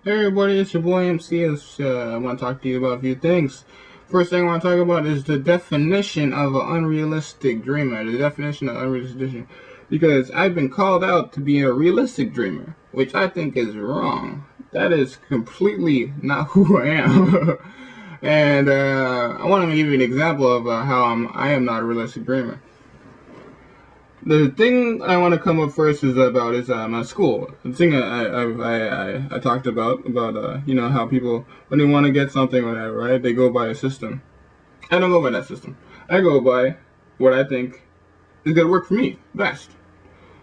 Hey everybody, it's your boy MC. I want to talk to you about a few things. First thing I want to talk about is the definition of an unrealistic dreamer. The definition of unrealistic dreamer. Because I've been called out to be a realistic dreamer, which I think is wrong. That is completely not who I am. And I want to give you an example of how I am not a realistic dreamer. The thing I want to come up first is my school. The thing I talked about you know, how people, when they want to get something or whatever, right, they go by a system. I don't go by that system. I go by what I think is going to work for me best.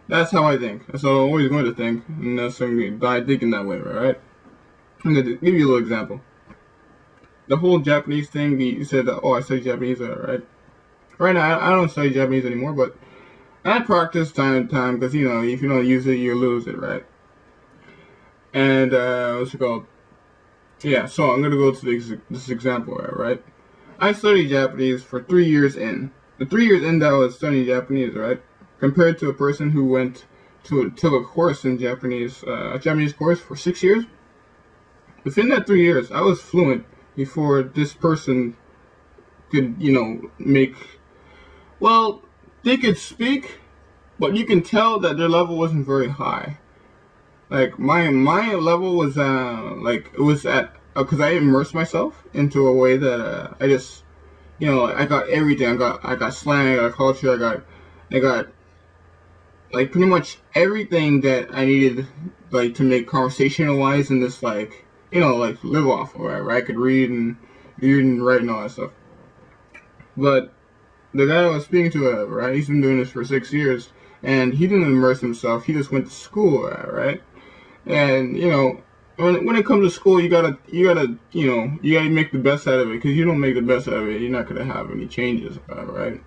That's how I think. That's how I'm always going to think, and that's going to by thinking that way, right? I'm going to give you a little example. The whole Japanese thing, you said that, oh, I study Japanese, right? Right now, I don't study Japanese anymore, but I practice time to time because, you know, if you don't use it, you lose it, right? And, what's it called? Yeah, so I'm going to go to this example, right? I studied Japanese for 3 years in. The 3 years in that I was studying Japanese, right? Compared to a person who went took a course in Japanese, a Japanese course for 6 years. Within that 3 years, I was fluent before this person could, you know, well, they could speak, but you can tell that their level wasn't very high. Like my level was like it was at because I immersed myself into a way that I just, you know, I got everything. I got slang, I got culture, I got like pretty much everything that I needed, like, to make conversational wise and just, like, you know, like live off of, right? I could read and write and all that stuff. But the guy I was speaking to, right, he's been doing this for 6 years, and he didn't immerse himself. He just went to school, right? And, you know, when it comes to school, you gotta make the best out of it. Because you don't make the best out of it, you're not gonna have any changes, right?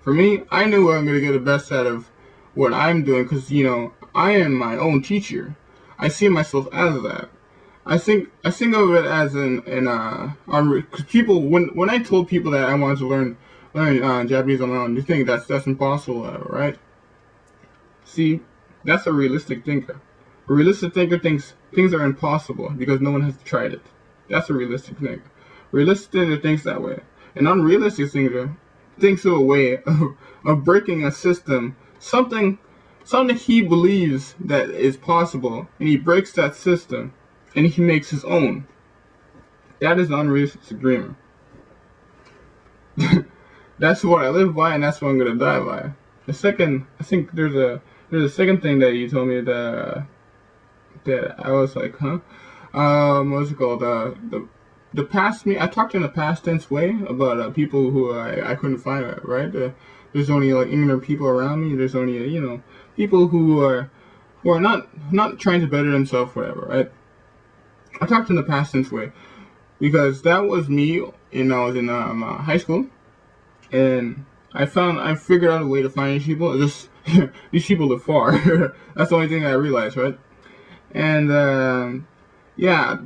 For me, I knew I'm gonna get the best out of what I'm doing, because, you know, I am my own teacher. I see myself as that. I think of it as cause people, when I told people that I wanted to learn Japanese on my own, you think that's impossible, right? See, that's a realistic thinker. A realistic thinker thinks things are impossible because no one has tried it. That's a realistic thinker. Realistic thinker thinks that way. An unrealistic thinker thinks of a way of breaking a system, something he believes that is possible, and he breaks that system and he makes his own. That is an unrealistic dreamer. That's what I live by, and that's what I'm gonna die by. The second, I think there's a second thing that you told me that I was like, huh? What's it called? The past me. I talked in a past tense way about people who I couldn't find, right? There's only like ignorant people around me. There's only you know, people who are not trying to better themselves, whatever, right? I talked in the past tense way because that was me when I was in high school, and I figured out a way to find these people. These people live far. That's the only thing I realized, right? And yeah,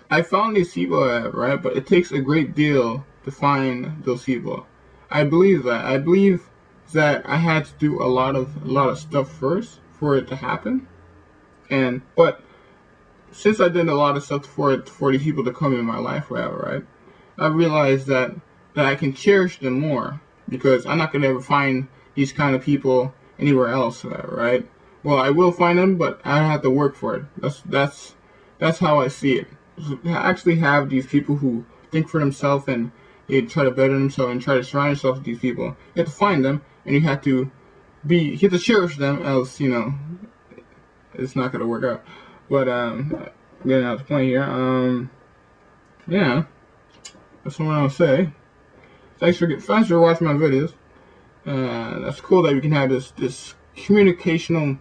I found these people, right? But it takes a great deal to find those people. I believe that. I believe that I had to do a lot of stuff first for it to happen, but since I did a lot of stuff for these people to come in my life, whatever, right? I realized that I can cherish them more because I'm not gonna ever find these kind of people anywhere else, whatever, right? Well, I will find them, but I have to work for it. That's how I see it. I actually have these people who think for themselves and they try to better themselves and try to surround yourself with these people. You have to find them, and you have to cherish them, else, you know, it's not gonna work out. But getting out the point here, yeah, that's what I'll say. Thanks for watching my videos. That's cool that we can have this communicational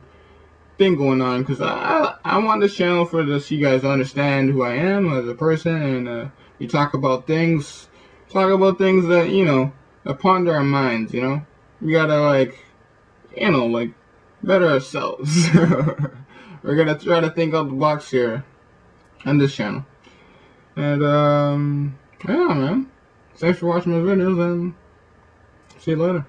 thing going on, because I want this channel for you guys to understand who I am as a person, and we talk about things that, you know, that ponder our minds. You know, we gotta, like, you know, like, better ourselves. We're gonna try to think out the box here on this channel. And yeah, man, thanks for watching my videos, and see you later.